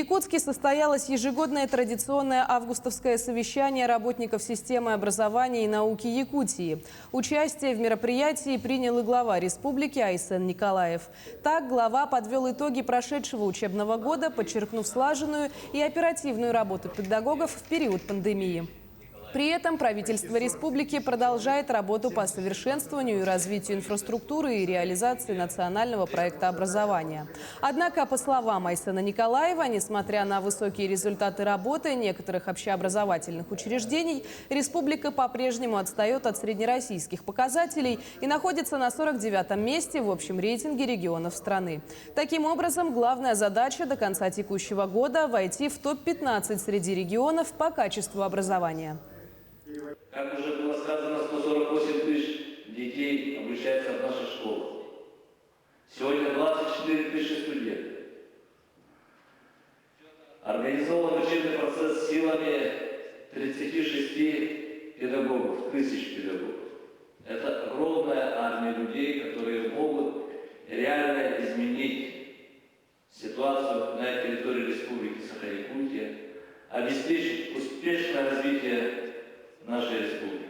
В Якутске состоялось ежегодное традиционное августовское совещание работников системы образования и науки Якутии. Участие в мероприятии принял и глава республики Айсен Николаев. Так, глава подвел итоги прошедшего учебного года, подчеркнув слаженную и оперативную работу педагогов в период пандемии. При этом правительство республики продолжает работу по совершенствованию и развитию инфраструктуры и реализации национального проекта образования. Однако, по словам Айсена Николаева, несмотря на высокие результаты работы некоторых общеобразовательных учреждений, республика по-прежнему отстает от среднероссийских показателей и находится на 49-м месте в общем рейтинге регионов страны. Таким образом, главная задача до конца текущего года – войти в топ-15 среди регионов по качеству образования. Как уже было сказано, 148 тысяч детей обучаются в нашей школе. Сегодня 24 тысячи студентов. Организован учебный процесс силами 36 педагогов, тысяч педагогов. Это огромная армия людей, которые могут реально изменить ситуацию на территории Республики Саха-Якутия, обеспечить успешное развитие нашей республики.